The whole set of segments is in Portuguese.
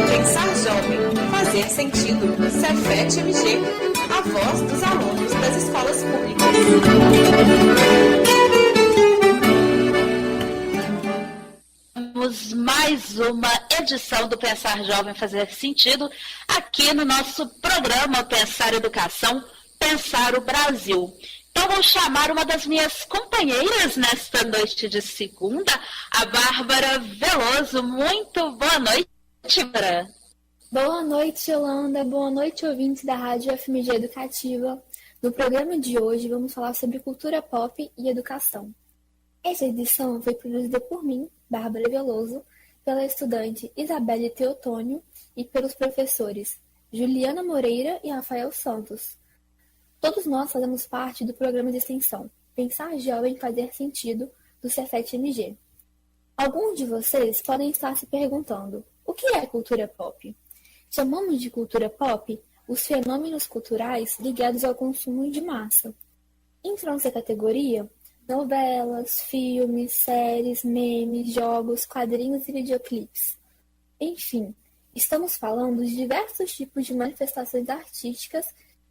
Pensar Jovem, fazer sentido. Cefet-MG, a voz dos alunos das escolas públicas. Mais uma edição do Pensar Jovem Fazer Sentido aqui no nosso programa Pensar Educação, Pensar o Brasil. Então vou chamar uma das minhas companheiras nesta noite de segunda, a Bárbara Veloso. Muito boa noite, Bárbara. Boa noite, Yolanda. Boa noite, ouvintes da Rádio FMG Educativa. No programa de hoje vamos falar sobre cultura pop e educação. Essa edição foi produzida por mim, Bárbara Veloso, pela estudante Isabelle Teotônio e pelos professores Juliana Moreira e Rafael Santos. Todos nós fazemos parte do programa de extensão Pensar Jovem Fazer Sentido, do Cefet-MG. Alguns de vocês podem estar se perguntando, o que é cultura pop? Chamamos de cultura pop os fenômenos culturais ligados ao consumo de massa. Entram nessa categoria novelas, filmes, séries, memes, jogos, quadrinhos e videoclipes. Enfim, estamos falando de diversos tipos de manifestações artísticas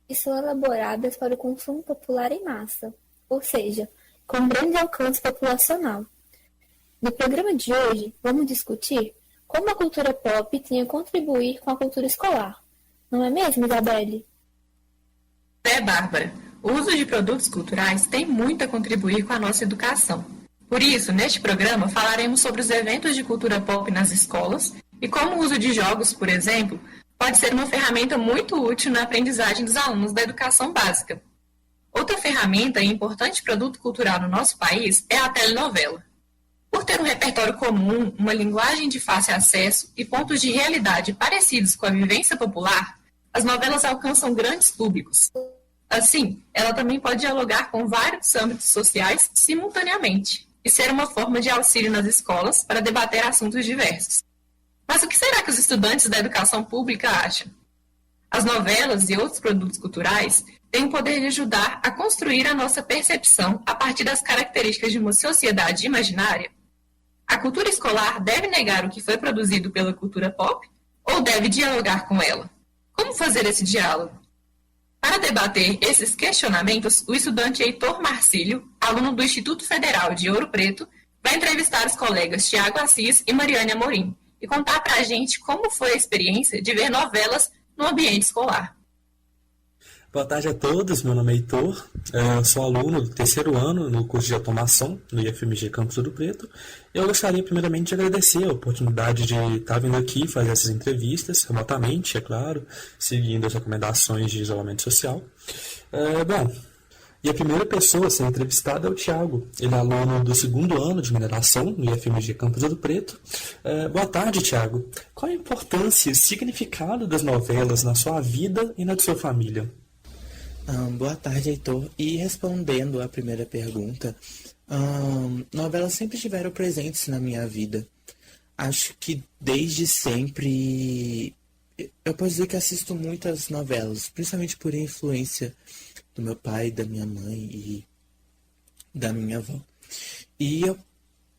que são elaboradas para o consumo popular em massa, ou seja, com grande alcance populacional. No programa de hoje, vamos discutir como a cultura pop tem a contribuir com a cultura escolar. Não é mesmo, Isabelle? Bárbara. O uso de produtos culturais tem muito a contribuir com a nossa educação. Por isso, neste programa, falaremos sobre os eventos de cultura pop nas escolas e como o uso de jogos, por exemplo, pode ser uma ferramenta muito útil na aprendizagem dos alunos da educação básica. Outra ferramenta e importante produto cultural no nosso país é a telenovela. Por ter um repertório comum, uma linguagem de fácil acesso e pontos de realidade parecidos com a vivência popular, as novelas alcançam grandes públicos. Assim, ela também pode dialogar com vários âmbitos sociais simultaneamente e ser uma forma de auxílio nas escolas para debater assuntos diversos. Mas o que será que os estudantes da educação pública acham? As novelas e outros produtos culturais têm o poder de ajudar a construir a nossa percepção a partir das características de uma sociedade imaginária? A cultura escolar deve negar o que foi produzido pela cultura pop ou deve dialogar com ela? Como fazer esse diálogo? Para debater esses questionamentos, o estudante Heitor Marcílio, aluno do Instituto Federal de Ouro Preto, vai entrevistar os colegas Tiago Assis e Mariane Amorim e contar para a gente como foi a experiência de ver novelas no ambiente escolar. Boa tarde a todos, meu nome é Heitor, eu sou aluno do terceiro ano no curso de automação no IFMG Campus Ouro Preto. Eu gostaria primeiramente de agradecer a oportunidade de estar vindo aqui fazer essas entrevistas, remotamente, é claro, seguindo as recomendações de isolamento social. E a primeira pessoa a ser entrevistada é o Tiago, ele é aluno do segundo ano de mineração no IFMG Campus Ouro Preto. Boa tarde, Tiago. Qual a importância e o significado das novelas na sua vida e na de sua família? Boa tarde, Heitor. E respondendo à primeira pergunta, novelas sempre estiveram presentes na minha vida. Acho que desde sempre eu posso dizer que assisto muitas novelas, principalmente por influência do meu pai, da minha mãe e da minha avó. E eu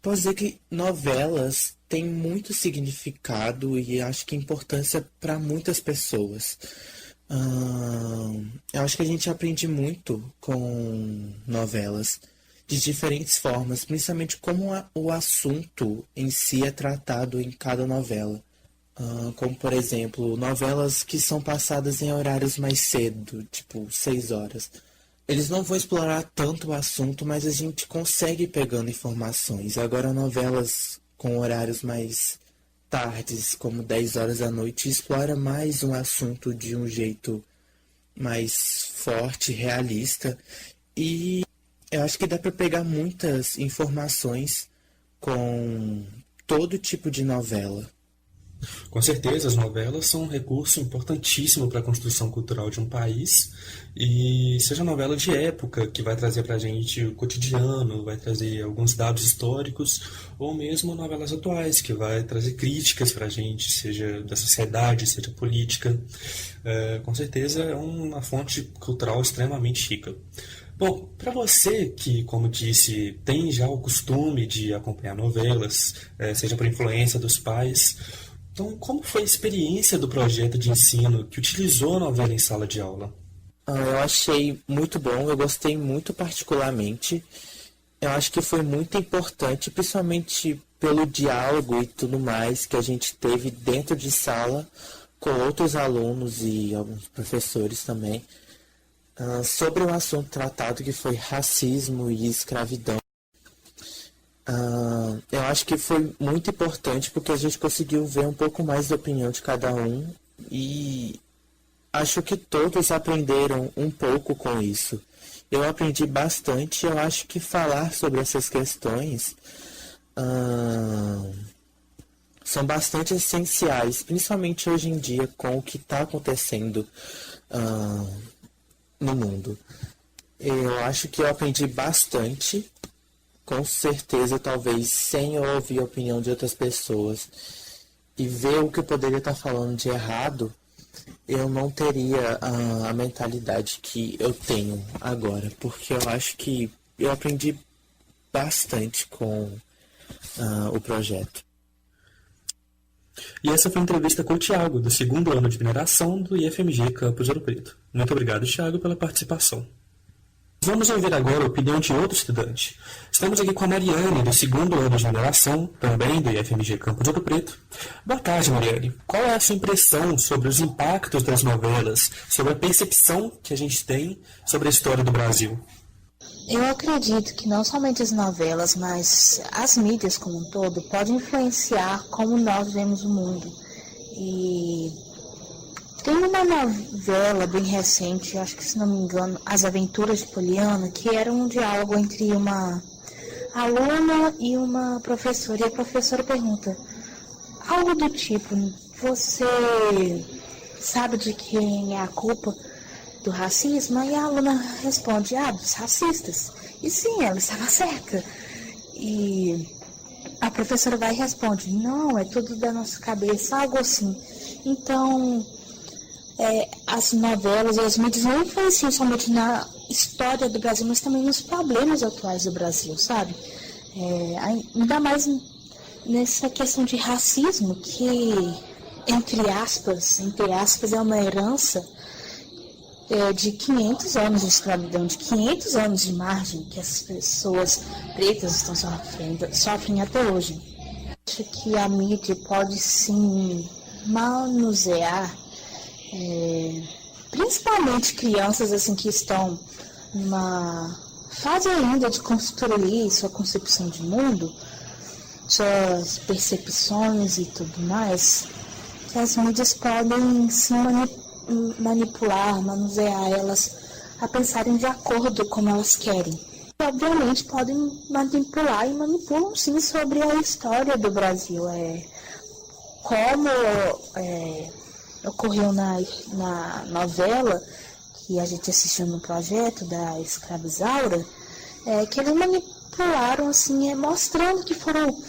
posso dizer que novelas têm muito significado e acho que importância para muitas pessoas. Eu acho que a gente aprende muito com novelas de diferentes formas, principalmente como o assunto em si é tratado em cada novela. Como, por exemplo, novelas que são passadas em horários mais cedo, tipo 6 horas. Eles não vão explorar tanto o assunto, mas a gente consegue ir pegando informações. Agora, novelas com horários mais tardes, como 10 horas da noite, explora mais um assunto de um jeito mais forte, realista. E eu acho que dá para pegar muitas informações com todo tipo de novela. Com certeza, as novelas são um recurso importantíssimo para a construção cultural de um país, e seja novela de época, que vai trazer para a gente o cotidiano, vai trazer alguns dados históricos, ou mesmo novelas atuais, que vai trazer críticas para a gente, seja da sociedade, seja política. Com certeza é uma fonte cultural extremamente rica. Bom, para você que, como disse, tem já o costume de acompanhar novelas, seja por influência dos pais, então como foi a experiência do projeto de ensino que utilizou a novela em sala de aula? Eu achei muito bom, eu gostei muito particularmente. Eu acho que foi muito importante, principalmente pelo diálogo e tudo mais que a gente teve dentro de sala com outros alunos e alguns professores também, sobre o assunto tratado que foi racismo e escravidão. Eu acho que foi muito importante porque a gente conseguiu ver um pouco mais da opinião de cada um e acho que todos aprenderam um pouco com isso. Eu aprendi bastante e eu acho que falar sobre essas questões são bastante essenciais, principalmente hoje em dia com o que está acontecendo no mundo. Eu acho que eu aprendi bastante, com certeza, talvez sem eu ouvir a opinião de outras pessoas e ver o que eu poderia estar falando de errado, eu não teria a mentalidade que eu tenho agora, porque eu acho que eu aprendi bastante com o projeto. E essa foi a entrevista com o Thiago, do 2º ano de mineração do IFMG Campus Ouro Preto. Muito obrigado, Thiago, pela participação. Vamos ouvir agora a opinião de outro estudante. Estamos aqui com a Mariane, do 2º ano de mineração, também do IFMG Campus Ouro Preto. Boa tarde, Mariane. Qual é a sua impressão sobre os impactos das novelas, sobre a percepção que a gente tem sobre a história do Brasil? Eu acredito que não somente as novelas, mas as mídias como um todo podem influenciar como nós vemos o mundo. E tem uma novela bem recente, acho que se não me engano, As Aventuras de Poliana, que era um diálogo entre uma aluna e uma professora. E a professora pergunta algo do tipo: você sabe de quem é a culpa do racismo? E a aluna responde: dos racistas. E sim, ela estava certa. E a professora vai e responde: não, é tudo da nossa cabeça, algo assim. Então, as novelas e as mídias não influenciam somente na história do Brasil, mas também nos problemas atuais do Brasil, sabe? Ainda mais nessa questão de racismo, que, entre aspas, é uma herança de 500 anos de escravidão, de 500 anos de margem que essas pessoas pretas estão sofrem até hoje. Acho que a mídia pode sim manusear, principalmente crianças assim que estão numa fase ainda de construir sua concepção de mundo, suas percepções e tudo mais, que as mídias podem sim manipular, manusear elas a pensarem de acordo como elas querem. E, obviamente, podem manipular e manipulam sim sobre a história do Brasil. Como ocorreu na novela que a gente assistiu no projeto da Escravizaura, que eles manipularam, assim, mostrando que foram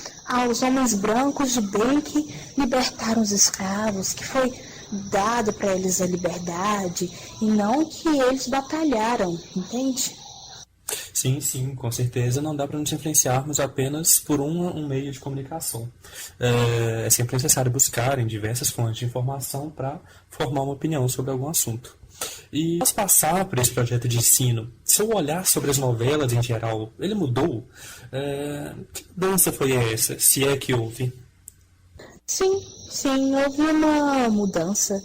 os homens brancos de bem que libertaram os escravos, que foi dado para eles a liberdade, e não que eles batalharam, entende? Sim, com certeza não dá para nos influenciarmos apenas por um meio de comunicação. É sempre necessário buscar em diversas fontes de informação para formar uma opinião sobre algum assunto. E após passar por esse projeto de ensino, seu olhar sobre as novelas em geral, ele mudou? Que mudança foi essa, se é que houve? Sim, houve uma mudança.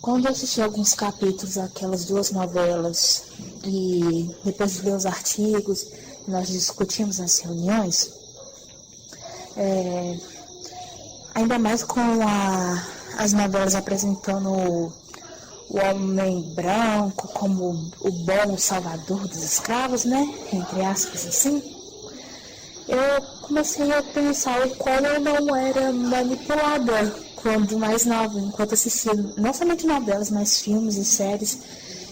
Quando eu assisti alguns capítulos daquelas 2 novelas e depois de ler os artigos, nós discutimos nas reuniões, ainda mais com as novelas apresentando o homem branco como o bom salvador dos escravos, né? Entre aspas, assim. Eu comecei a pensar o qual eu não era manipulada quando mais nova, enquanto assistia não somente novelas, mas filmes e séries,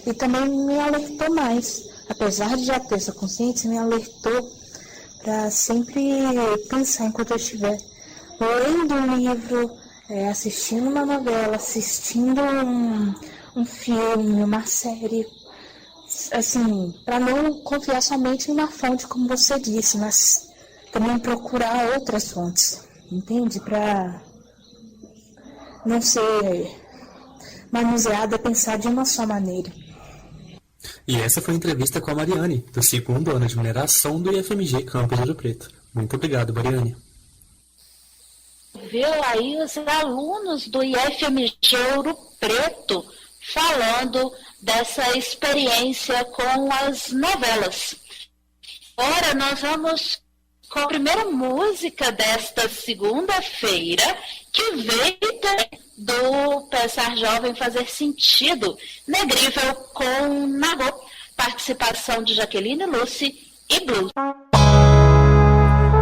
e também me alertou mais. Apesar de já ter essa consciência, me alertou para sempre pensar enquanto eu estiver lendo um livro, assistindo uma novela, assistindo um filme, uma série, assim, para não confiar somente em uma fonte, como você disse, mas também procurar outras fontes, entende? Para não ser manuseada, pensar de uma só maneira. E essa foi a entrevista com a Mariane, do 2º ano de mineração do IFMG Campus Ouro Preto. Muito obrigado, Mariane. Viu aí os alunos do IFMG Ouro Preto falando dessa experiência com as novelas. Agora nós vamos com a primeira música desta segunda-feira, que veio do Pensar Jovem Fazer Sentido, Negrível com Nagô, participação de Jaqueline Lucy e Blues.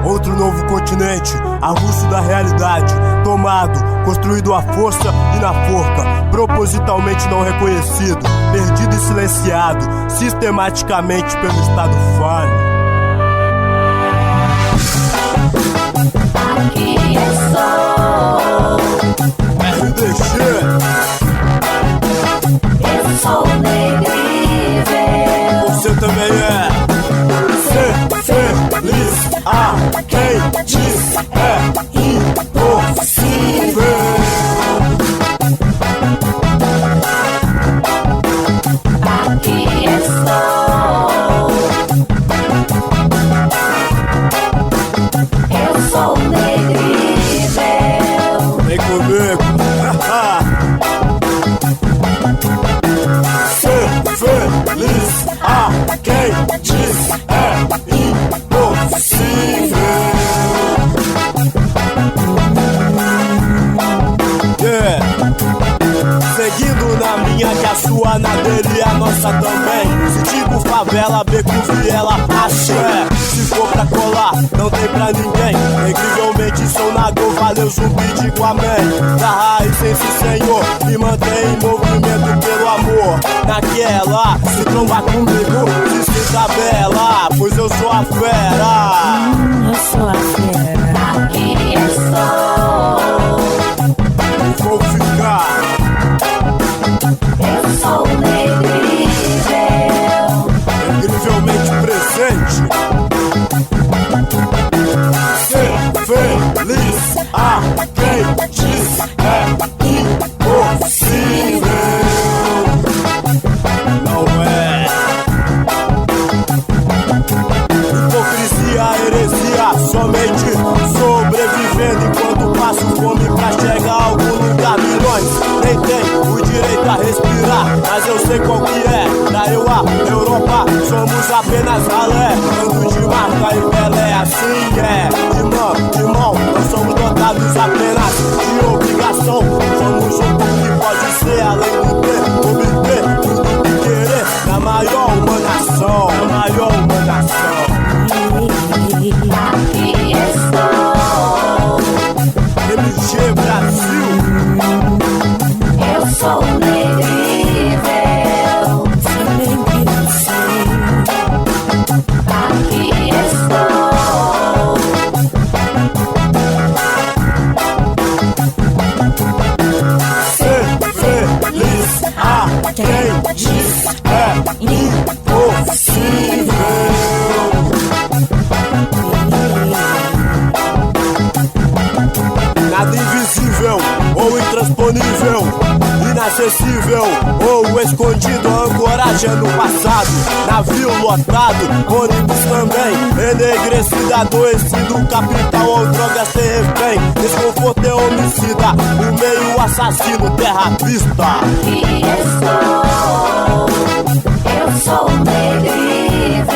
Outro novo continente, avulso da realidade, tomado, construído à força e na forca, propositalmente não reconhecido, perdido e silenciado, sistematicamente pelo Estado falho. Aqui é só RDG. Eu sou negrível. Você também é. Ser feliz a quem diz é impossível. Aqui é só eu sou negrível. Vem comigo. Ser feliz a quem diz é impossível. Yeah. Seguindo na minha, que a sua, na dele e a nossa também. Se digo favela, beco, viela, axé. Se for pra colar, não tem pra ninguém. Incrivelmente sou Nagô, valeu zumbi, digo amém. Da raiz sem se senhor, me mantém em movimento pelo amor. Naquela, se trombar comigo, se tabela, pois eu sou a fera. Eu sou a fera. Aqui é só E vou ficar. eu sou negrível. Incrivelmente presente. Ser feliz a quem diz é impossível. Não é. Hipocrisia, heresia, somente sobrevivendo enquanto passo fome pra chegar a algum lugar. Milhões nem tem o direito a respirar, mas eu sei qual que é. Da eu a Europa, somos apenas ralé, ando de marca e Pelé, assim é. Irmão, não somos dotados apenas de obrigação. Somos um povo que pode ser, além do ter, obter tudo que querer. Na maior humanação, na maior humanação. Aqui estou. MG Brasil. Eu sou negrível. Aqui estou. Ser feliz a quem diz é impossível. Nada invisível ou intransponível, inacessível ou escondido. Ancoragem no passado, navio lotado, ônibus também enegrecida, adoecido, capital ou drogas sem refém. Desconforto é homicida, o meio assassino, terra vista. Aqui estou. Eu sou negrível.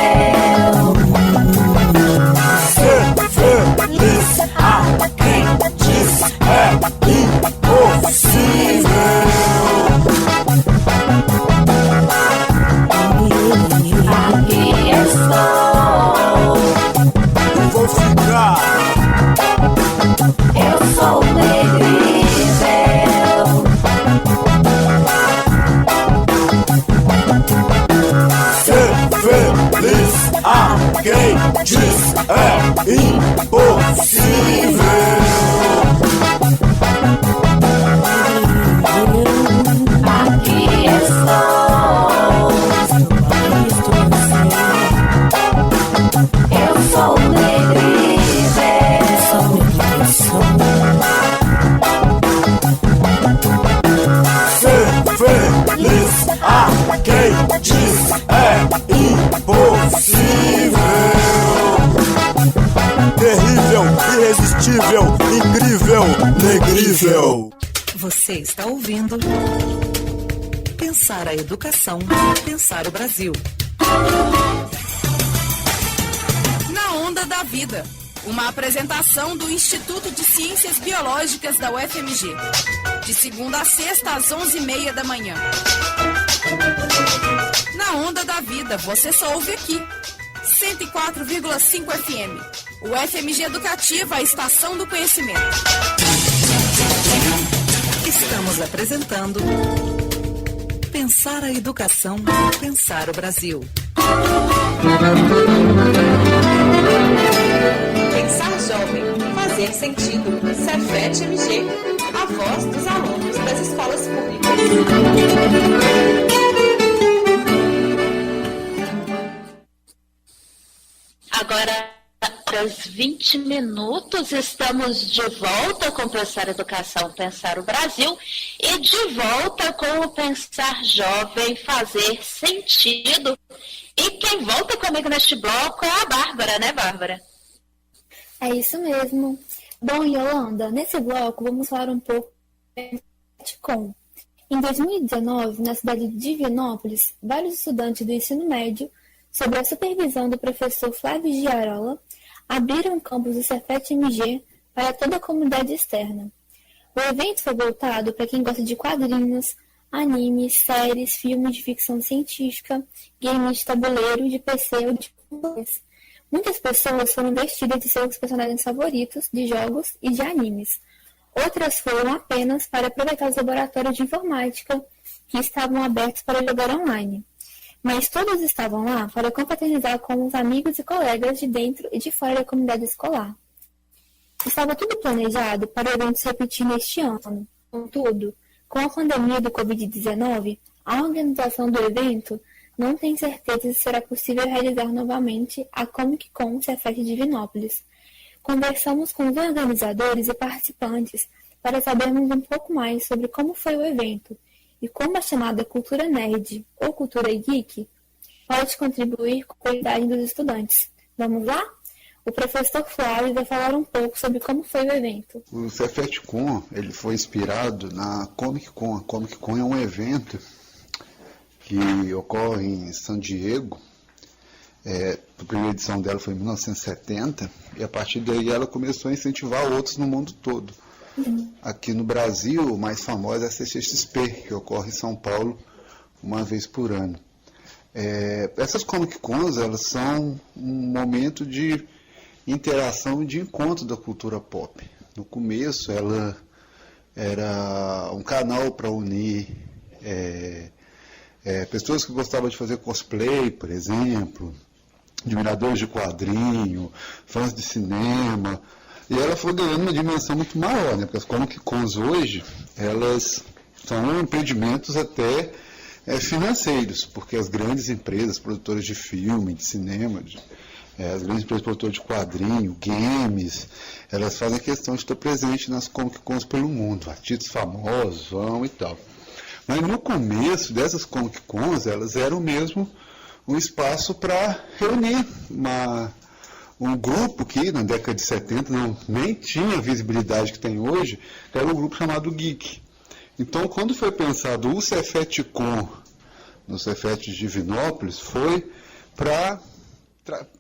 Ser feliz a quem diz é impossível. Aqui estou. E vou ficar. Eu sou negrível. Ser feliz a quem diz é impossível. Aqui estou. irresistível, incrível, negrível. Você está ouvindo Pensar a Educação, Pensar o Brasil. Na Onda da Vida, uma apresentação do Instituto de Ciências Biológicas da UFMG. De segunda a sexta, às 11h30 da manhã. Na Onda da Vida, você só ouve aqui. 104,5 FM. UFMG Educativa, a estação do conhecimento. Estamos apresentando Pensar a Educação, Pensar o Brasil. Pensar jovem, fazer sentido. Cefet MG, a voz dos alunos das escolas públicas. Agora, às 20 minutos, estamos de volta com o Pensar Educação, Pensar o Brasil e de volta com o Pensar Jovem, Fazer Sentido. E quem volta comigo neste bloco é a Bárbara, né, Bárbara? É isso mesmo. Bom, Yolanda, nesse bloco vamos falar um pouco do Cefet-Com. Em 2019, na cidade de Divinópolis, vários estudantes do ensino médio, sob a supervisão do professor Flávio Giarola, abriram campus do Cefet-MG para toda a comunidade externa. O evento foi voltado para quem gosta de quadrinhos, animes, séries, filmes de ficção científica, games de tabuleiro, de PC ou de computadores. Muitas pessoas foram vestidas de seus personagens favoritos de jogos e de animes. Outras foram apenas para aproveitar os laboratórios de informática que estavam abertos para jogar online. Mas todos estavam lá para confraternizar com os amigos e colegas de dentro e de fora da comunidade escolar. Estava tudo planejado para o evento se repetir neste ano. Contudo, com a pandemia do Covid-19, a organização do evento não tem certeza se será possível realizar novamente a Comic Con Cefet de Divinópolis. Conversamos com os organizadores e participantes para sabermos um pouco mais sobre como foi o evento e como a chamada cultura nerd ou cultura geek pode contribuir com a qualidade dos estudantes. Vamos lá? O professor Flávio vai falar um pouco sobre como foi o evento. O Cefet-Com, ele foi inspirado na Comic Con. A Comic Con é um evento que ocorre em San Diego. A primeira edição dela foi em 1970 e a partir daí ela começou a incentivar outros no mundo todo. Aqui no Brasil, o mais famoso é a CCXP, que ocorre em São Paulo uma vez por ano. Essas Comic Cons, elas são um momento de interação e de encontro da cultura pop. No começo, ela era um canal para unir pessoas que gostavam de fazer cosplay, por exemplo, admiradores de quadrinho, fãs de cinema. E ela foi ganhando uma dimensão muito maior, né? Porque as Comic Cons hoje, elas são empreendimentos até financeiros, porque as grandes empresas, produtoras de filme, de cinema, as grandes empresas produtoras de quadrinho, games, elas fazem questão de estar presente nas Comic Cons pelo mundo, artistas famosos vão e tal. Mas no começo dessas Comic Cons, elas eram mesmo um espaço para reunir um grupo que na década de 70 nem tinha a visibilidade que tem hoje, que era um grupo chamado Geek. Então, quando foi pensado o Cefet-Com no Cefet de Divinópolis, foi para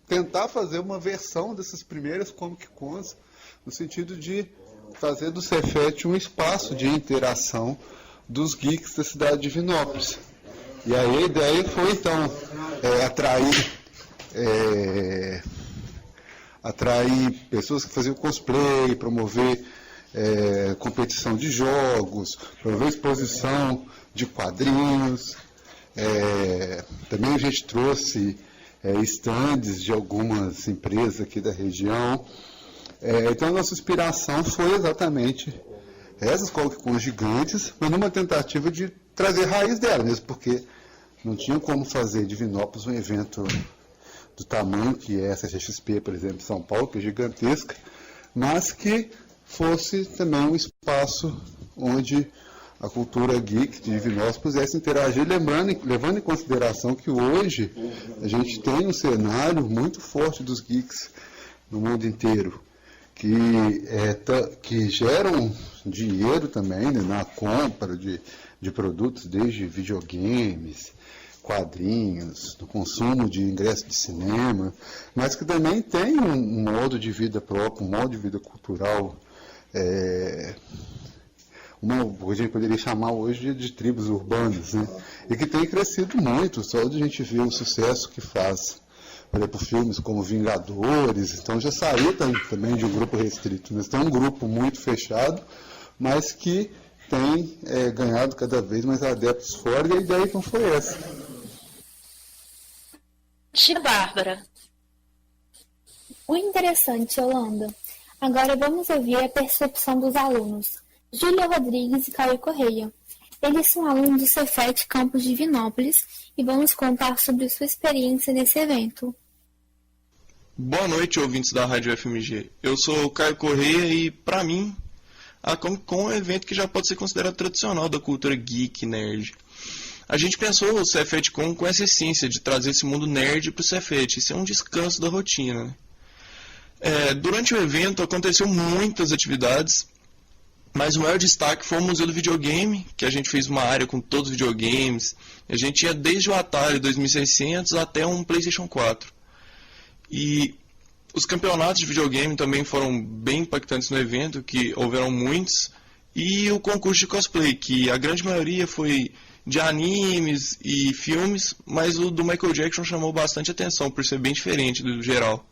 tentar fazer uma versão dessas primeiras Comic Cons, no sentido de fazer do Cefet um espaço de interação dos geeks da cidade de Divinópolis. E aí a ideia foi, então, atrair pessoas que faziam cosplay, promover competição de jogos, promover exposição de quadrinhos. Também a gente trouxe estandes de algumas empresas aqui da região. Então a nossa inspiração foi exatamente essas Comic Cons gigantes, mas numa tentativa de trazer raiz dela mesmo, porque não tinha como fazer Divinópolis um evento do tamanho que é a CCXP, por exemplo, em São Paulo, que é gigantesca, mas que fosse também um espaço onde a cultura geek de Divinópolis pudesse interagir, levando em consideração que hoje a gente tem um cenário muito forte dos geeks no mundo inteiro. que geram dinheiro também, né, na compra de produtos, desde videogames, quadrinhos, do consumo de ingresso de cinema, mas que também tem um modo de vida próprio, um modo de vida cultural, a gente poderia chamar hoje de tribos urbanas, né? E que tem crescido muito, só de a gente ver o sucesso que faz, por exemplo, filmes como Vingadores, então já saiu também de um grupo restrito, mas tem um grupo muito fechado, mas que tem ganhado cada vez mais adeptos fora, e a ideia então foi essa. Bárbara. Muito interessante, Yolanda. Agora vamos ouvir a percepção dos alunos, Júlia Rodrigues e Caio Correia. Eles são alunos do Cefet Campus de Divinópolis e vão nos contar sobre sua experiência nesse evento. Boa noite, ouvintes da Rádio FMG. Eu sou o Caio Correia e, para mim, a Comic Con é um evento que já pode ser considerado tradicional da cultura geek, nerd. A gente pensou o Cefet Con com essa essência de trazer esse mundo nerd para o Cefet. Isso é um descanso da rotina. Durante o evento aconteceu muitas atividades, mas o maior destaque foi o Museu do Videogame, que a gente fez uma área com todos os videogames. A gente ia desde o Atari 2600 até um PlayStation 4. E os campeonatos de videogame também foram bem impactantes no evento, que houveram muitos. E o concurso de cosplay, que a grande maioria foi de animes e filmes, mas o do Michael Jackson chamou bastante atenção, por ser bem diferente do geral.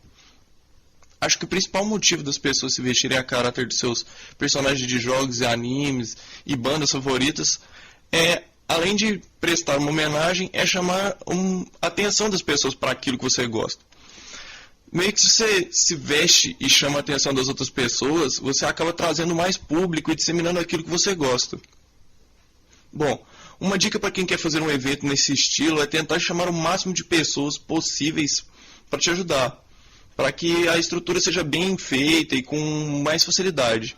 Acho que o principal motivo das pessoas se vestirem a caráter de seus personagens de jogos e animes e bandas favoritas além de prestar uma homenagem, chamar a atenção das pessoas para aquilo que você gosta. Meio que se você se veste e chama a atenção das outras pessoas, você acaba trazendo mais público e disseminando aquilo que você gosta. Bom, uma dica para quem quer fazer um evento nesse estilo é tentar chamar o máximo de pessoas possíveis para te ajudar, para que a estrutura seja bem feita e com mais facilidade.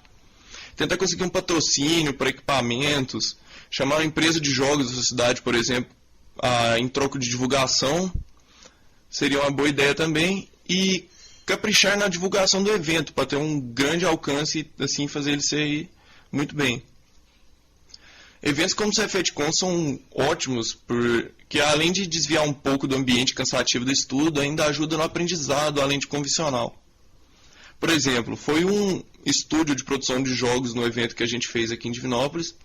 Tentar conseguir um patrocínio para equipamentos, chamar uma empresa de jogos da sua cidade, por exemplo, em troco de divulgação, seria uma boa ideia também, e caprichar na divulgação do evento, para ter um grande alcance e assim fazer ele ser muito bem. Eventos como o Cefetcon são ótimos, porque além de desviar um pouco do ambiente cansativo do estudo, ainda ajuda no aprendizado, além de convencional. Por exemplo, foi um estúdio de produção de jogos no evento que a gente fez aqui em Divinópolis,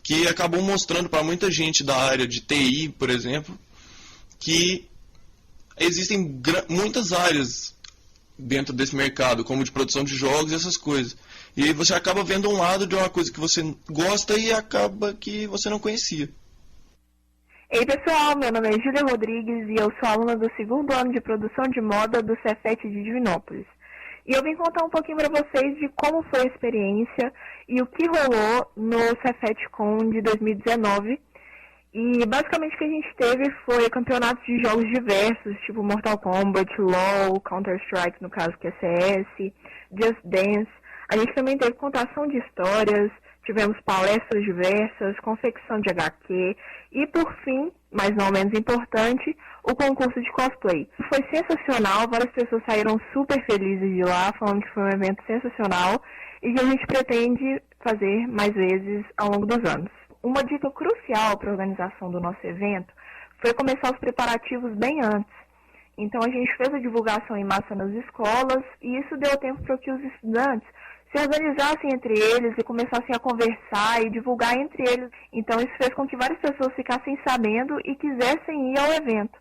que acabou mostrando para muita gente da área de TI, por exemplo, que existem muitas áreas dentro desse mercado, como de produção de jogos e essas coisas. E aí você acaba vendo um lado de uma coisa que você gosta e acaba que você não conhecia. Ei pessoal, meu nome é Júlia Rodrigues e eu sou aluna do 2º ano de produção de moda do Cefet de Divinópolis. E eu vim contar um pouquinho para vocês de como foi a experiência e o que rolou no Cefetcon de 2019. E basicamente o que a gente teve foi campeonatos de jogos diversos, tipo Mortal Kombat, LoL, Counter-Strike, no caso que é CS, Just Dance. A gente também teve contação de histórias, tivemos palestras diversas, confecção de HQ e, por fim, mas não menos importante, o concurso de cosplay. Foi sensacional, várias pessoas saíram super felizes de lá, falando que foi um evento sensacional e que a gente pretende fazer mais vezes ao longo dos anos. Uma dica crucial para a organização do nosso evento foi começar os preparativos bem antes. Então a gente fez a divulgação em massa nas escolas e isso deu tempo para que os estudantes se organizassem entre eles e começassem a conversar e divulgar entre eles. Então isso fez com que várias pessoas ficassem sabendo e quisessem ir ao evento.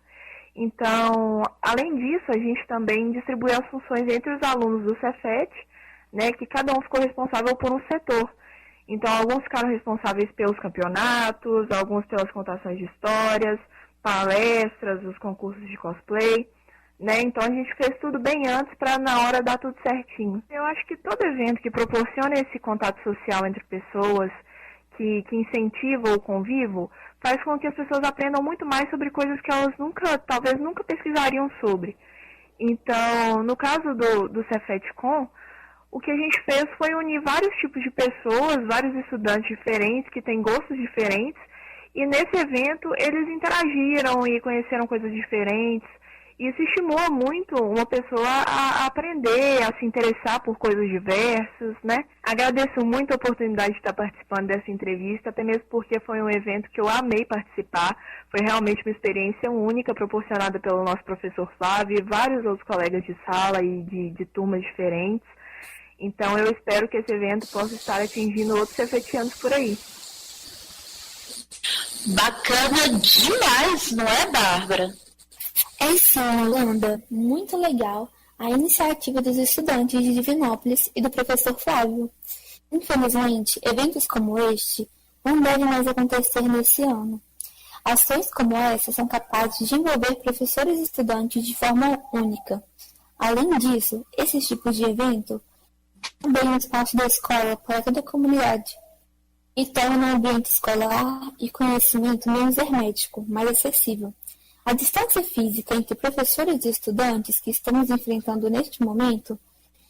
Então, além disso, a gente também distribuiu as funções entre os alunos do Cefet, né, que cada um ficou responsável por um setor. Então, alguns ficaram responsáveis pelos campeonatos, alguns pelas contações de histórias, palestras, os concursos de cosplay, né? Então, a gente fez tudo bem antes para na hora dar tudo certinho. Eu acho que todo evento que proporciona esse contato social entre pessoas, que incentiva o convívio, faz com que as pessoas aprendam muito mais sobre coisas que elas talvez nunca pesquisariam sobre. Então, no caso do Cefetcon, o que a gente fez foi unir vários tipos de pessoas, vários estudantes diferentes, que têm gostos diferentes, e nesse evento eles interagiram e conheceram coisas diferentes, Isso estimula muito uma pessoa a aprender, a se interessar por coisas diversas, né? Agradeço muito a oportunidade de estar participando dessa entrevista, até mesmo porque foi um evento que eu amei participar. Foi realmente uma experiência única proporcionada pelo nosso professor Flávio e vários outros colegas de sala e de turmas diferentes. Então eu espero que esse evento possa estar atingindo outros cefetianos por aí. Bacana demais, não é, Bárbara? É sim, Yolanda. Muito legal a iniciativa dos estudantes de Divinópolis e do professor Flávio. Infelizmente, eventos como este não devem mais acontecer nesse ano. Ações como essa são capazes de envolver professores e estudantes de forma única. Além disso, esses tipos de evento também um espaço da escola para toda a comunidade e torna o ambiente escolar e conhecimento menos hermético, mais acessível. A distância física entre professores e estudantes que estamos enfrentando neste momento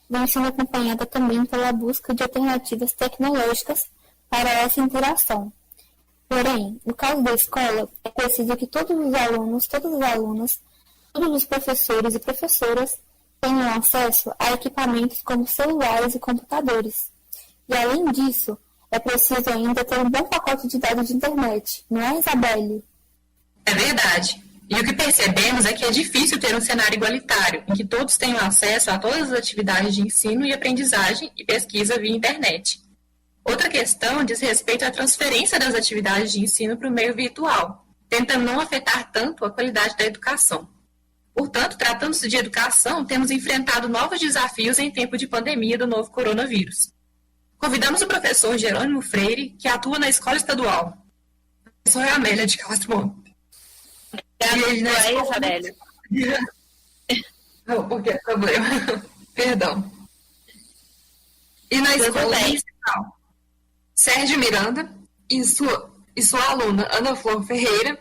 vem sendo acompanhada também pela busca de alternativas tecnológicas para essa interação. Porém, no caso da escola, é preciso que todos os alunos, todas as alunas, todos os professores e professoras tenham acesso a equipamentos como celulares e computadores. E, além disso, é preciso ainda ter um bom pacote de dados de internet, não é, Isabelle? É verdade. E o que percebemos é que é difícil ter um cenário igualitário, em que todos tenham acesso a todas as atividades de ensino e aprendizagem e pesquisa via internet. Outra questão diz respeito à transferência das atividades de ensino para o meio virtual, tentando não afetar tanto a qualidade da educação. Portanto, tratando-se de educação, temos enfrentado novos desafios em tempo de pandemia do novo coronavírus. Convidamos o professor Jerônimo Freire, que atua na escola estadual. A professora Amélia de Castro Monte. Isabelle. Por que problema? Perdão. E na escola municipal, Sérgio Miranda e sua aluna Ana Flor Ferreira,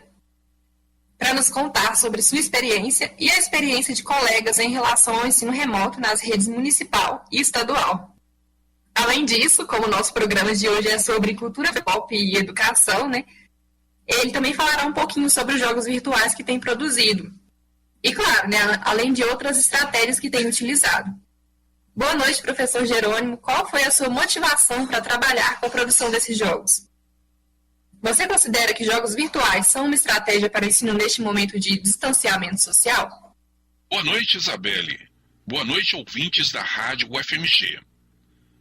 para nos contar sobre sua experiência e a experiência de colegas em relação ao ensino remoto nas redes municipal e estadual. Além disso, como o nosso programa de hoje é sobre cultura pop e educação, né? Ele também falará um pouquinho sobre os jogos virtuais que tem produzido. E, claro, né, além de outras estratégias que tem utilizado. Boa noite, professor Jerônimo. Qual foi a sua motivação para trabalhar com a produção desses jogos? Você considera que jogos virtuais são uma estratégia para o ensino neste momento de distanciamento social? Boa noite, Isabelle. Boa noite, ouvintes da Rádio UFMG.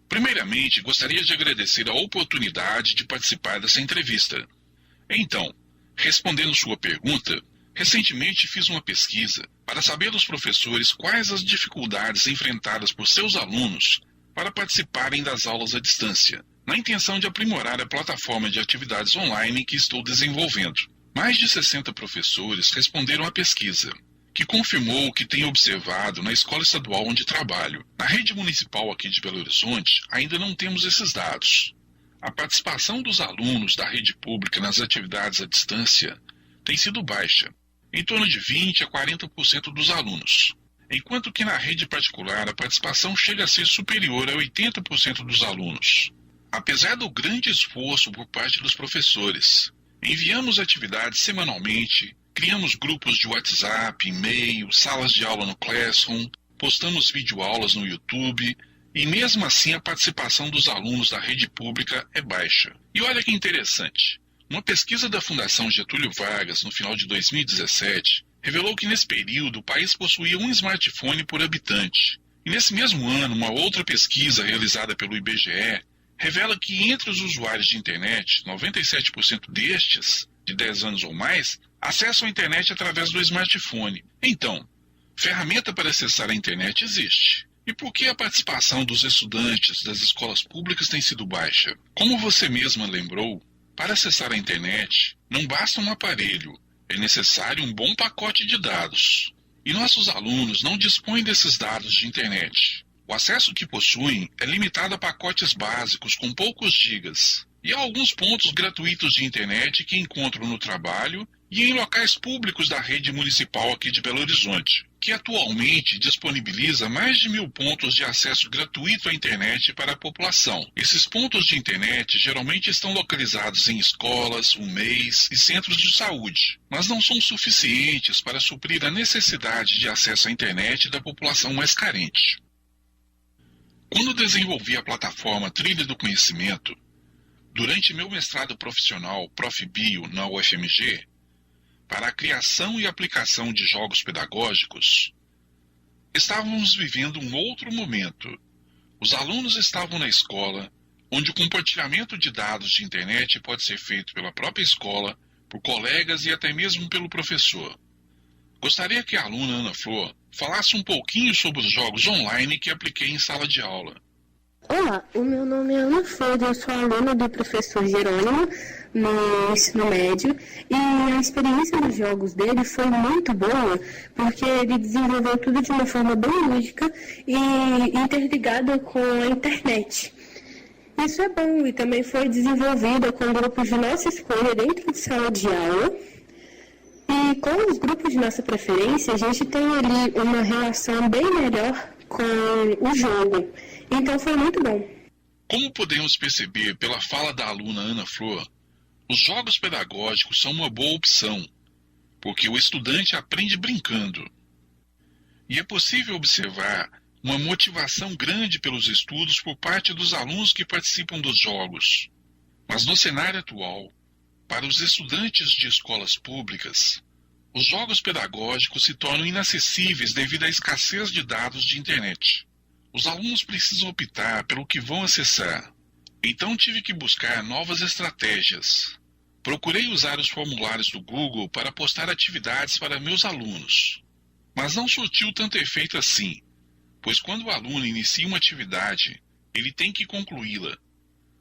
Primeiramente, gostaria de agradecer a oportunidade de participar dessa entrevista. Então, respondendo sua pergunta, recentemente fiz uma pesquisa para saber dos professores quais as dificuldades enfrentadas por seus alunos para participarem das aulas à distância, na intenção de aprimorar a plataforma de atividades online que estou desenvolvendo. Mais de 60 professores responderam à pesquisa, que confirmou o que tenho observado na escola estadual onde trabalho. Na rede municipal aqui de Belo Horizonte, ainda não temos esses dados. A participação dos alunos da rede pública nas atividades à distância tem sido baixa, em torno de 20% a 40% dos alunos, enquanto que na rede particular a participação chega a ser superior a 80% dos alunos. Apesar do grande esforço por parte dos professores, enviamos atividades semanalmente, criamos grupos de WhatsApp, e-mail, salas de aula no Classroom, postamos videoaulas no YouTube, e mesmo assim a participação dos alunos da rede pública é baixa. E olha que interessante, uma pesquisa da Fundação Getúlio Vargas no final de 2017 revelou que nesse período o país possuía um smartphone por habitante. E nesse mesmo ano, uma outra pesquisa realizada pelo IBGE revela que entre os usuários de internet, 97% destes, de 10 anos ou mais, acessam a internet através do smartphone. Então, ferramenta para acessar a internet existe. E por que a participação dos estudantes das escolas públicas tem sido baixa? Como você mesma lembrou, para acessar a internet, não basta um aparelho, é necessário um bom pacote de dados. E nossos alunos não dispõem desses dados de internet. O acesso que possuem é limitado a pacotes básicos com poucos gigas, e há alguns pontos gratuitos de internet que encontram no trabalho e em locais públicos da rede municipal aqui de Belo Horizonte, que atualmente disponibiliza mais de 1.000 pontos de acesso gratuito à internet para a população. Esses pontos de internet geralmente estão localizados em escolas, UMEIs e centros de saúde, mas não são suficientes para suprir a necessidade de acesso à internet da população mais carente. Quando desenvolvi a plataforma Trilha do Conhecimento, durante meu mestrado profissional ProfBio na UFMG, para a criação e aplicação de jogos pedagógicos, estávamos vivendo um outro momento. Os alunos estavam na escola, onde o compartilhamento de dados de internet pode ser feito pela própria escola, por colegas e até mesmo pelo professor. Gostaria que a aluna Ana Flor falasse um pouquinho sobre os jogos online que apliquei em sala de aula. Olá, o meu nome é Ana Flor, eu sou aluna do professor Jerônimo no ensino médio e a experiência dos jogos dele foi muito boa porque ele desenvolveu tudo de uma forma bem lúdica e interligada com a internet. Isso é bom e também foi desenvolvido com grupos de nossa escolha dentro de sala de aula. E com os grupos de nossa preferência, a gente tem ali uma relação bem melhor com o jogo. Então foi muito bom. Como podemos perceber pela fala da aluna Ana Flor, os jogos pedagógicos são uma boa opção, porque o estudante aprende brincando. E é possível observar uma motivação grande pelos estudos por parte dos alunos que participam dos jogos. Mas no cenário atual, para os estudantes de escolas públicas, os jogos pedagógicos se tornam inacessíveis devido à escassez de dados de internet. Os alunos precisam optar pelo que vão acessar. Então tive que buscar novas estratégias. Procurei usar os formulários do Google para postar atividades para meus alunos. Mas não surtiu tanto efeito assim, pois quando o aluno inicia uma atividade, ele tem que concluí-la.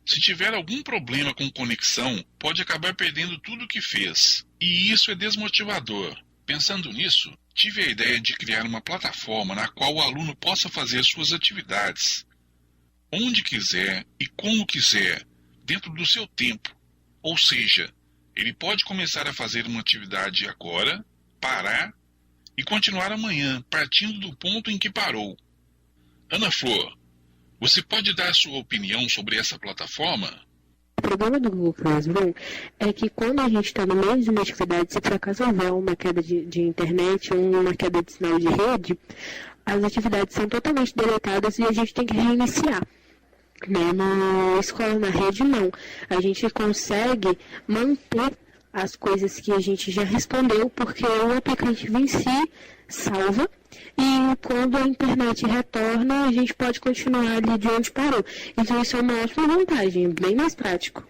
Se tiver algum problema com conexão, pode acabar perdendo tudo o que fez, e isso é desmotivador. Pensando nisso, tive a ideia de criar uma plataforma na qual o aluno possa fazer suas atividades, onde quiser e como quiser, dentro do seu tempo. Ou seja, ele pode começar a fazer uma atividade agora, parar e continuar amanhã, partindo do ponto em que parou. Ana Flor, você pode dar sua opinião sobre essa plataforma? O problema do Google Classroom é que quando a gente está no meio de uma atividade, se por acaso houver uma queda de internet ou uma queda de sinal de rede, as atividades são totalmente deletadas e a gente tem que reiniciar. Na escola, na rede, não. A gente consegue manter as coisas que a gente já respondeu, porque o aplicativo em si salva e quando a internet retorna, a gente pode continuar ali de onde parou. Então isso é uma ótima vantagem, bem mais prático.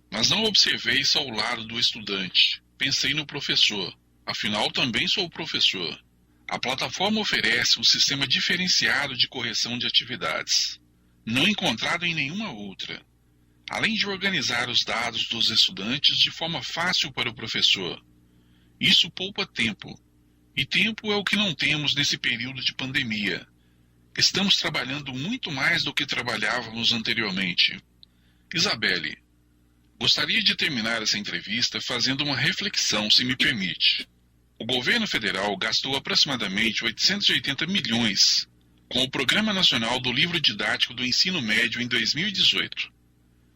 Mas não observei só o lado do estudante. Pensei no professor. Afinal, também sou professor. A plataforma oferece um sistema diferenciado de correção de atividades, não encontrado em nenhuma outra. Além de organizar os dados dos estudantes de forma fácil para o professor. Isso poupa tempo. E tempo é o que não temos nesse período de pandemia. Estamos trabalhando muito mais do que trabalhávamos anteriormente. Isabelle, gostaria de terminar essa entrevista fazendo uma reflexão, se me permite. O governo federal gastou aproximadamente 880 milhões com o Programa Nacional do Livro Didático do Ensino Médio em 2018.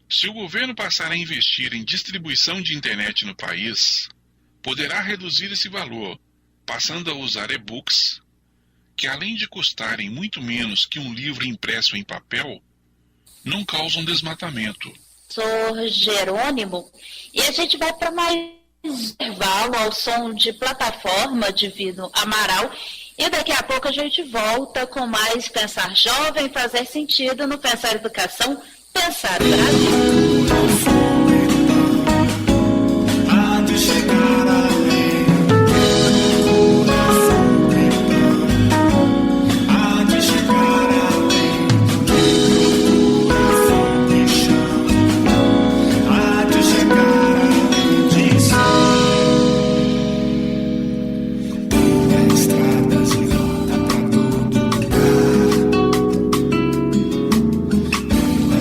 Se o governo passar a investir em distribuição de internet no país, poderá reduzir esse valor, passando a usar e-books, que além de custarem muito menos que um livro impresso em papel, não causam desmatamento. Sou Jerônimo e a gente vai para mais intervalo ao som de Plataforma Divino Amaral e daqui a pouco a gente volta com mais Pensar Jovem, Fazer Sentido no Pensar Educação, Pensar Brasil.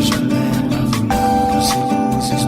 Janela, luzes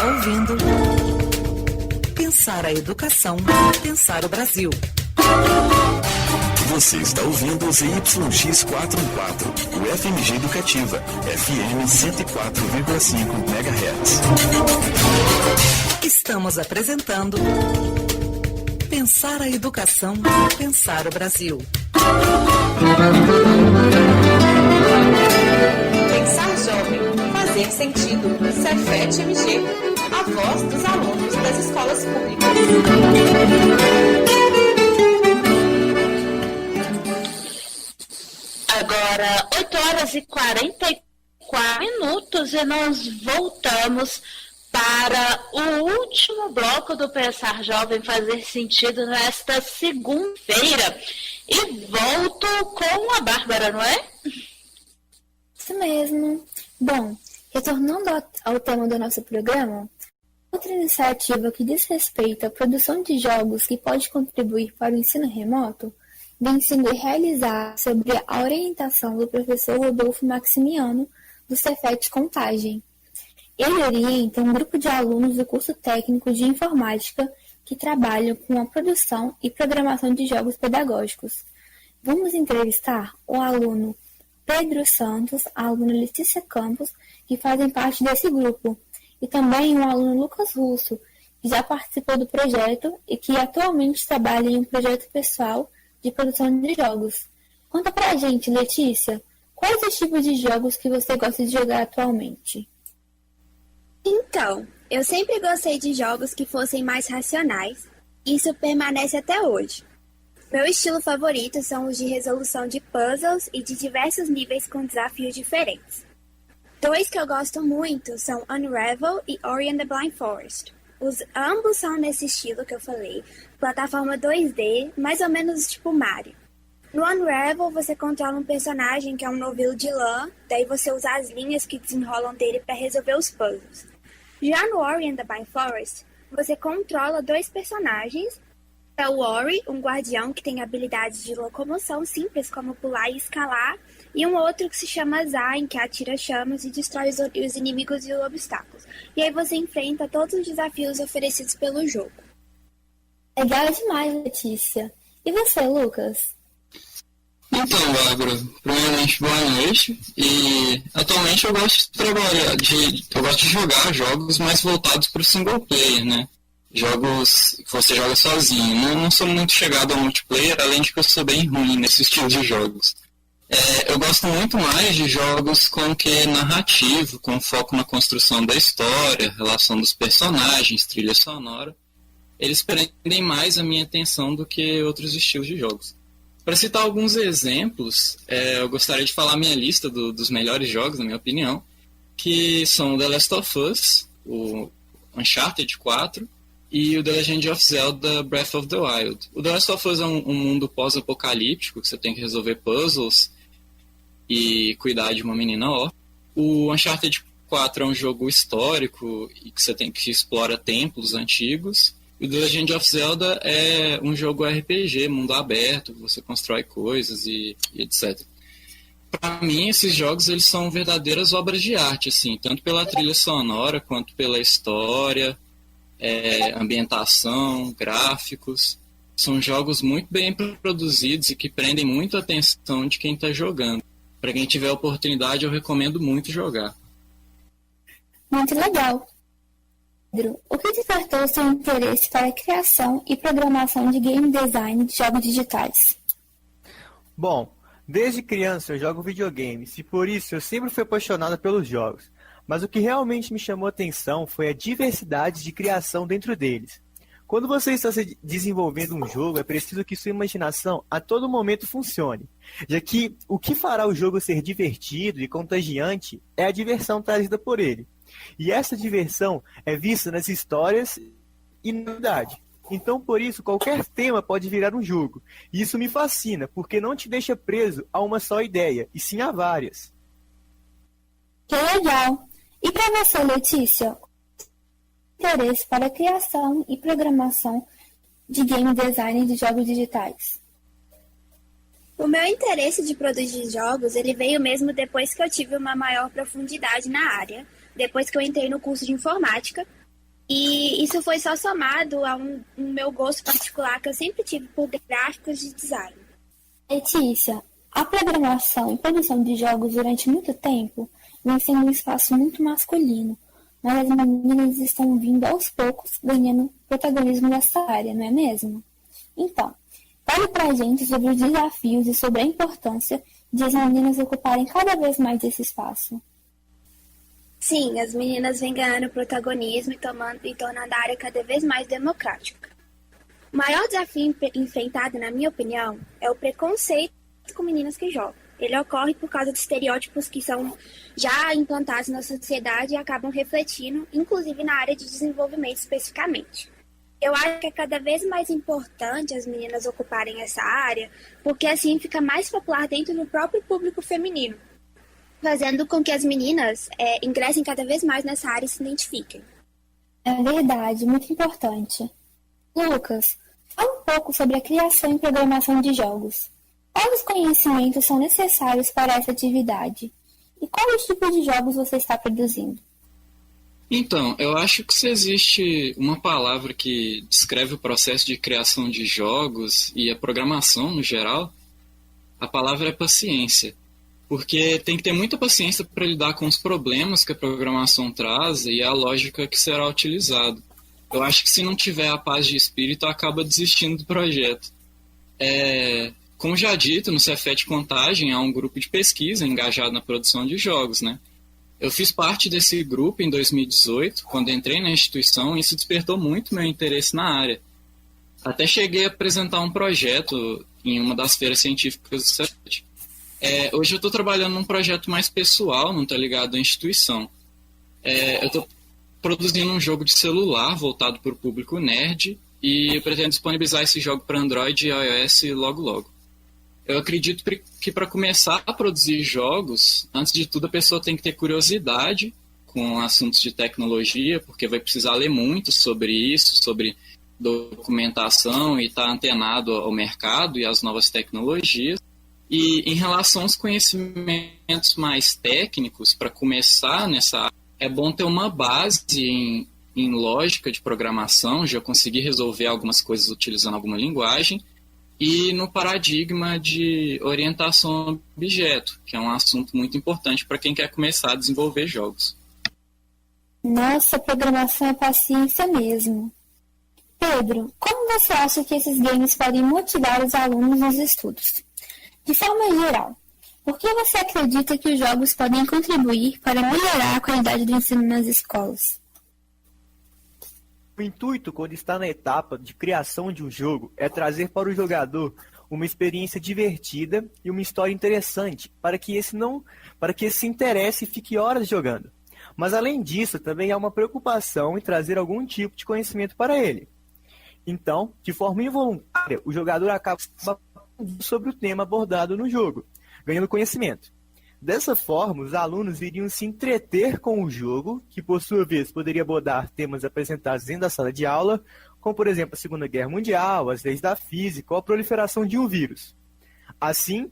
está ouvindo Pensar a Educação, Pensar o Brasil. Você está ouvindo o ZYX414, o FMG Educativa, FM 104,5 MHz. Estamos apresentando Pensar a Educação, Pensar o Brasil. Pensar jovem, fazer sentido. Cefet-MG, a voz dos alunos das escolas públicas. Agora, 8h44 e nós voltamos para o último bloco do Pensar Jovem Fazer Sentido nesta segunda-feira. E volto com a Bárbara, não é? Isso mesmo. Bom, retornando ao tema do nosso programa, outra iniciativa que diz respeito à produção de jogos que pode contribuir para o ensino remoto vem sendo realizada sobre a orientação do professor Rodolfo Maximiano, do Cefet Contagem. Ele orienta um grupo de alunos do curso técnico de informática que trabalham com a produção e programação de jogos pedagógicos. Vamos entrevistar o aluno Pedro Santos, a aluna Letícia Campos, que fazem parte desse grupo, e também o aluno Lucas Russo, que já participou do projeto e que atualmente trabalha em um projeto pessoal de produção de jogos. Conta pra gente, Letícia, quais os tipos de jogos que você gosta de jogar atualmente? Então, eu sempre gostei de jogos que fossem mais racionais, e isso permanece até hoje. Meu estilo favorito são os de resolução de puzzles e de diversos níveis com desafios diferentes. Dois que eu gosto muito são Unravel e Ori and the Blind Forest. Ambos são nesse estilo que eu falei, plataforma 2D, mais ou menos tipo Mario. No Unravel, você controla um personagem que é um novelo de lã, daí você usa as linhas que desenrolam dele para resolver os puzzles. Já no Ori and the Blind Forest, você controla dois personagens. É o Ori, um guardião que tem habilidades de locomoção simples, como pular e escalar, e um outro que se chama Zain, que atira chamas e destrói os inimigos e os obstáculos. E aí você enfrenta todos os desafios oferecidos pelo jogo. Legal demais, Letícia. E você, Lucas? Então, Bárbara, primeiramente boa noite. E atualmente eu gosto de jogar jogos mais voltados para o single player, né? Jogos que você joga sozinho. Não sou muito chegado ao multiplayer, além de que eu sou bem ruim nesse estilo de jogos. Eu gosto muito mais de jogos com que narrativo, com foco na construção da história, relação dos personagens, trilha sonora. Eles prendem mais a minha atenção do que outros estilos de jogos. Para citar alguns exemplos, eu gostaria de falar a minha lista dos melhores jogos, na minha opinião, que são o The Last of Us, o Uncharted 4 e o The Legend of Zelda Breath of the Wild. O The Last of Us é um mundo pós-apocalíptico, que você tem que resolver puzzles e cuidar de uma menina órfã. O Uncharted 4 é um jogo histórico e que você tem que explora templos antigos. E o The Legend of Zelda é um jogo RPG, mundo aberto, você constrói coisas e etc. Para mim, esses jogos eles são verdadeiras obras de arte, assim, tanto pela trilha sonora quanto pela história, ambientação, gráficos. São jogos muito bem produzidos e que prendem muito a atenção de quem está jogando. Para quem tiver oportunidade, eu recomendo muito jogar. Muito legal. Pedro, o que despertou seu interesse para a criação e programação de game design de jogos digitais? Bom, desde criança eu jogo videogames e por isso eu sempre fui apaixonada pelos jogos. Mas o que realmente me chamou a atenção foi a diversidade de criação dentro deles. Quando você está desenvolvendo um jogo, é preciso que sua imaginação a todo momento funcione, já que o que fará o jogo ser divertido e contagiante é a diversão trazida por ele. E essa diversão é vista nas histórias e na novidade. Então, por isso, qualquer tema pode virar um jogo. E isso me fascina, porque não te deixa preso a uma só ideia, e sim a várias. Que legal! E para você, Letícia, interesse para a criação e programação de game design de jogos digitais? O meu interesse de produzir jogos, ele veio mesmo depois que eu tive uma maior profundidade na área, depois que eu entrei no curso de informática, E isso foi só somado a um meu gosto particular que eu sempre tive por gráficos de design. Letícia, a programação e produção de jogos durante muito tempo vem sendo um espaço muito masculino, mas as meninas estão vindo aos poucos ganhando protagonismo nessa área, não é mesmo? Então, fale pra gente sobre os desafios e sobre a importância de as meninas ocuparem cada vez mais esse espaço. Sim, as meninas vêm ganhando protagonismo e tornando a área cada vez mais democrática. O maior desafio enfrentado, na minha opinião, é o preconceito com meninas que jogam. Ele ocorre por causa de estereótipos que são já implantados na sociedade e acabam refletindo, inclusive na área de desenvolvimento especificamente. Eu acho que é cada vez mais importante as meninas ocuparem essa área, porque assim fica mais popular dentro do próprio público feminino, fazendo com que as meninas ingressem cada vez mais nessa área e se identifiquem. É verdade, muito importante. Lucas, fala um pouco sobre a criação e programação de jogos. Quais conhecimentos são necessários para essa atividade? E qual tipo de jogos você está produzindo? Então, eu acho que se existe uma palavra que descreve o processo de criação de jogos e a programação no geral, a palavra é paciência. Porque tem que ter muita paciência para lidar com os problemas que a programação traz e a lógica que será utilizada. Eu acho que se não tiver a paz de espírito, acaba desistindo do projeto. Como já dito, no Cefet Contagem há um grupo de pesquisa engajado na produção de jogos, né? Eu fiz parte desse grupo em 2018, quando entrei na instituição, e isso despertou muito meu interesse na área. Até cheguei a apresentar um projeto em uma das feiras científicas do Cefet. Hoje eu estou trabalhando num projeto mais pessoal, não está ligado à instituição. Eu estou produzindo um jogo de celular voltado para o público nerd e eu pretendo disponibilizar esse jogo para Android e iOS logo logo. Eu acredito que para começar a produzir jogos, antes de tudo a pessoa tem que ter curiosidade com assuntos de tecnologia, porque vai precisar ler muito sobre isso, sobre documentação e estar antenado ao mercado e às novas tecnologias. E em relação aos conhecimentos mais técnicos, para começar nessa área, é bom ter uma base em lógica de programação, já conseguir resolver algumas coisas utilizando alguma linguagem, e no paradigma de orientação a objeto, que é um assunto muito importante para quem quer começar a desenvolver jogos. Nossa, programação é paciência mesmo. Pedro, como você acha que esses games podem motivar os alunos nos estudos? De forma geral, por que você acredita que os jogos podem contribuir para melhorar a qualidade do ensino nas escolas? O intuito, quando está na etapa de criação de um jogo, é trazer para o jogador uma experiência divertida e uma história interessante para que esse se interesse e fique horas jogando. Mas além disso, também há uma preocupação em trazer algum tipo de conhecimento para ele. Então, de forma involuntária, o jogador acaba sobre o tema abordado no jogo, ganhando conhecimento. Dessa forma, os alunos iriam se entreter com o jogo, que por sua vez poderia abordar temas apresentados dentro da sala de aula, como por exemplo a Segunda Guerra Mundial, as leis da física ou a proliferação de um vírus. Assim,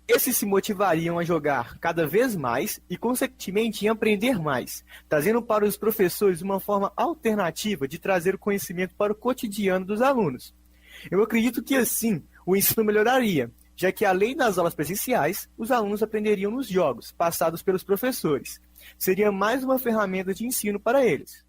esses se motivariam a jogar cada vez mais e, consequentemente, em aprender mais, trazendo para os professores uma forma alternativa de trazer o conhecimento para o cotidiano dos alunos. Eu acredito que assim o ensino melhoraria, já que além das aulas presenciais, os alunos aprenderiam nos jogos, passados pelos professores. Seria mais uma ferramenta de ensino para eles.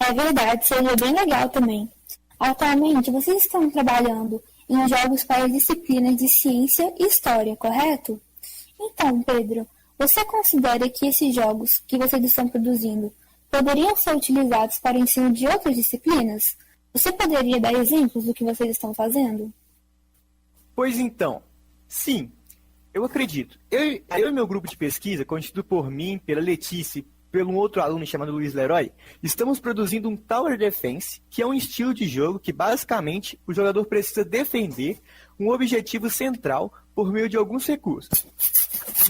É verdade, seria bem legal também. Atualmente, vocês estão trabalhando em jogos para as disciplinas de ciência e história, correto? Então, Pedro, você considera que esses jogos que vocês estão produzindo poderiam ser utilizados para o ensino de outras disciplinas? Você poderia dar exemplos do que vocês estão fazendo? Pois então, sim, eu acredito. Eu e meu grupo de pesquisa, constituído por mim, pela Letícia e pelo um outro aluno chamado Luiz Leroy, estamos produzindo um Tower Defense, que é um estilo de jogo que, basicamente, o jogador precisa defender um objetivo central por meio de alguns recursos.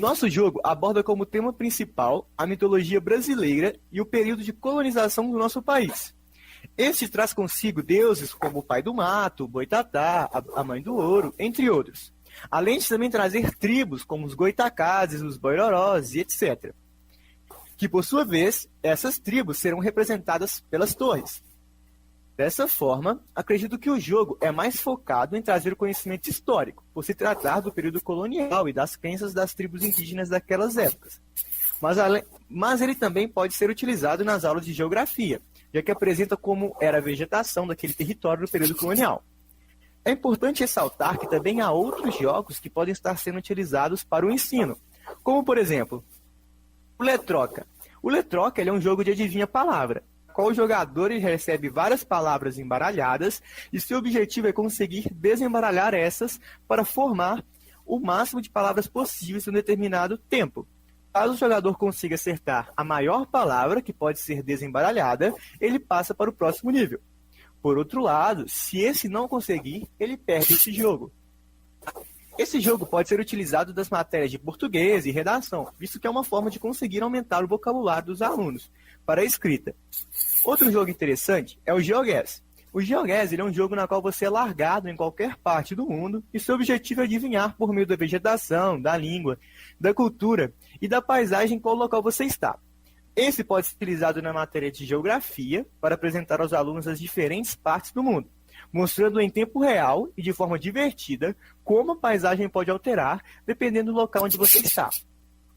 Nosso jogo aborda como tema principal a mitologia brasileira e o período de colonização do nosso país. Este traz consigo deuses como o pai do mato, o boitatá, a mãe do ouro, entre outros. Além de também trazer tribos como os goitacazes, os boirorós e etc., que por sua vez, essas tribos serão representadas pelas torres. Dessa forma, acredito que o jogo é mais focado em trazer o conhecimento histórico, por se tratar do período colonial e das crenças das tribos indígenas daquelas épocas. Mas ele também pode ser utilizado nas aulas de geografia, já que apresenta como era a vegetação daquele território no período colonial. É importante ressaltar que também há outros jogos que podem estar sendo utilizados para o ensino, como, por exemplo, o Letroca. O Letroca ele é um jogo de adivinha-palavra, no qual o jogador ele recebe várias palavras embaralhadas e seu objetivo é conseguir desembaralhar essas para formar o máximo de palavras possíveis em um determinado tempo. Caso o jogador consiga acertar a maior palavra, que pode ser desembaralhada, ele passa para o próximo nível. Por outro lado, se esse não conseguir, ele perde esse jogo. Esse jogo pode ser utilizado das matérias de português e redação, visto que é uma forma de conseguir aumentar o vocabulário dos alunos para a escrita. Outro jogo interessante é o GeoGuess. O GeoGuess ele é um jogo na qual você é largado em qualquer parte do mundo e seu objetivo é adivinhar por meio da vegetação, da língua, da cultura e da paisagem qual local você está. Esse pode ser utilizado na matéria de geografia para apresentar aos alunos as diferentes partes do mundo, mostrando em tempo real e de forma divertida como a paisagem pode alterar dependendo do local onde você está.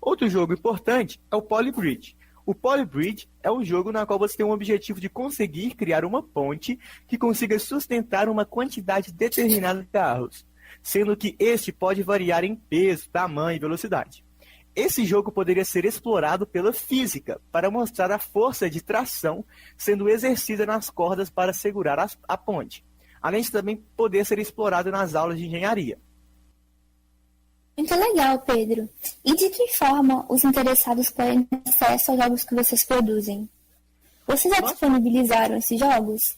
Outro jogo importante é o Polybridge. O Polybridge é um jogo na qual você tem um objetivo de conseguir criar uma ponte que consiga sustentar uma quantidade determinada de carros, sendo que este pode variar em peso, tamanho e velocidade. Esse jogo poderia ser explorado pela física para mostrar a força de tração sendo exercida nas cordas para segurar a ponte, além de também poder ser explorado nas aulas de engenharia. Muito legal, Pedro. E de que forma os interessados podem ter acesso aos jogos que vocês produzem? Vocês já disponibilizaram esses jogos?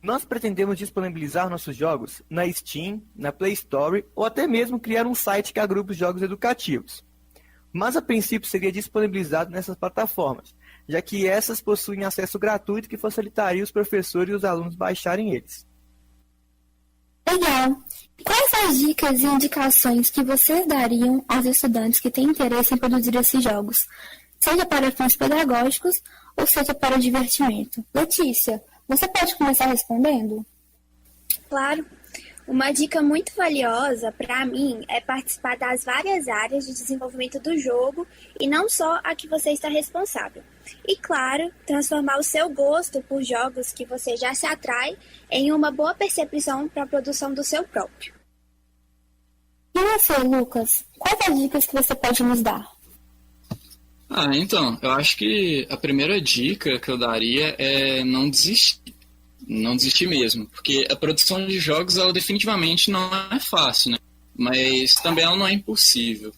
Nós pretendemos disponibilizar nossos jogos na Steam, na Play Store ou até mesmo criar um site que agrupe os jogos educativos. Mas a princípio seria disponibilizado nessas plataformas, já que essas possuem acesso gratuito que facilitaria os professores e os alunos baixarem eles. Legal! Quais as dicas e indicações que vocês dariam aos estudantes que têm interesse em produzir esses jogos, seja para fins pedagógicos ou seja para divertimento? Letícia, você pode começar respondendo? Claro. Uma dica muito valiosa para mim é participar das várias áreas de desenvolvimento do jogo e não só a que você está responsável. E, claro, transformar o seu gosto por jogos que você já se atrai em uma boa percepção para a produção do seu próprio. E você, Lucas? Quais as dicas que você pode nos dar? Então, eu acho que a primeira dica que eu daria é não desistir. Não desistir mesmo, porque a produção de jogos, ela definitivamente não é fácil, né? Mas também ela não é impossível.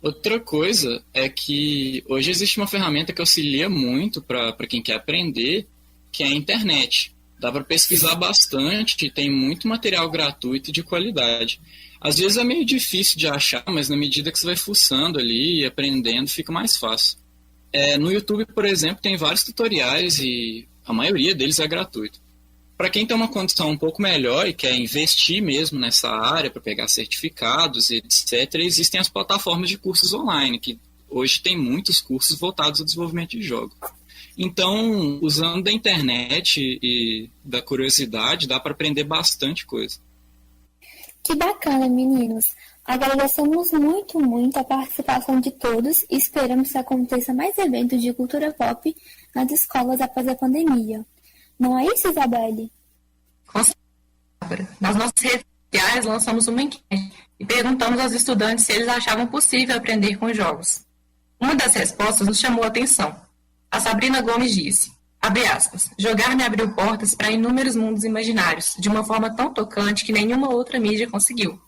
Outra coisa é que hoje existe uma ferramenta que auxilia muito para quem quer aprender, que é a internet. Dá para pesquisar bastante, tem muito material gratuito de qualidade. Às vezes é meio difícil de achar, mas na medida que você vai fuçando ali e aprendendo, fica mais fácil. No YouTube, por exemplo, tem vários tutoriais e a maioria deles é gratuito. Para quem tem uma condição um pouco melhor e quer investir mesmo nessa área para pegar certificados, etc., existem as plataformas de cursos online, que hoje tem muitos cursos voltados ao desenvolvimento de jogos. Então, usando da internet e da curiosidade, dá para aprender bastante coisa. Que bacana, meninos! Agradecemos muito a participação de todos e esperamos que aconteça mais eventos de cultura pop nas escolas após a pandemia. Não é isso, Isabelle? Com certeza. Nas nossas redes sociais, lançamos uma enquete e perguntamos aos estudantes se eles achavam possível aprender com jogos. Uma das respostas nos chamou a atenção. A Sabrina Gomes disse, abre aspas, jogar me abriu portas para inúmeros mundos imaginários, de uma forma tão tocante que nenhuma outra mídia conseguiu.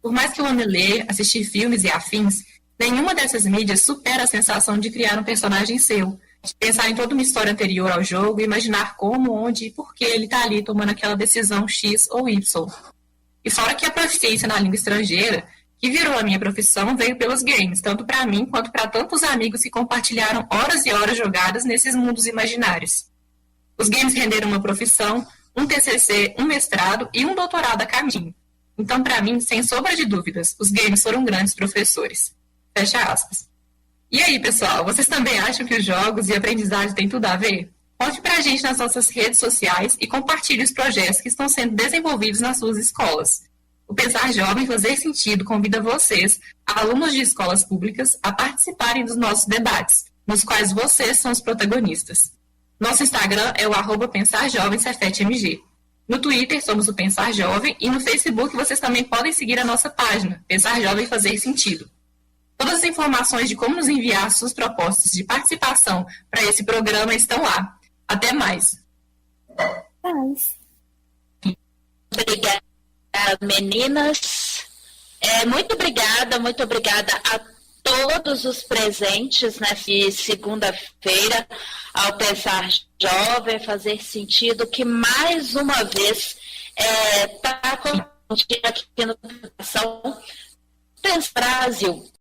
Por mais que eu ame ler, assistir filmes e afins, nenhuma dessas mídias supera a sensação de criar um personagem seu, de pensar em toda uma história anterior ao jogo e imaginar como, onde e por que ele está ali tomando aquela decisão X ou Y. E fora que a proficiência na língua estrangeira, que virou a minha profissão, veio pelos games, tanto para mim quanto para tantos amigos que compartilharam horas e horas jogadas nesses mundos imaginários. Os games renderam uma profissão, um TCC, um mestrado e um doutorado a caminho. Então, para mim, sem sombra de dúvidas, os games foram grandes professores. Fecha aspas. E aí, pessoal, vocês também acham que os jogos e a aprendizagem têm tudo a ver? Conte pra gente nas nossas redes sociais e compartilhe os projetos que estão sendo desenvolvidos nas suas escolas. O Pensar Jovem Fazer Sentido convida vocês, alunos de escolas públicas, a participarem dos nossos debates, nos quais vocês são os protagonistas. Nosso Instagram é o @PensarJovemCefetMG. No Twitter somos o Pensar Jovem e no Facebook vocês também podem seguir a nossa página, Pensar Jovem Fazer Sentido. Todas as informações de como nos enviar suas propostas de participação para esse programa estão lá. Até mais. Obrigada, meninas. Muito obrigada a todos os presentes nessa segunda-feira ao Pensar Jovem Fazer Sentido, que mais uma vez está com a gente aqui no Pensar Brasil.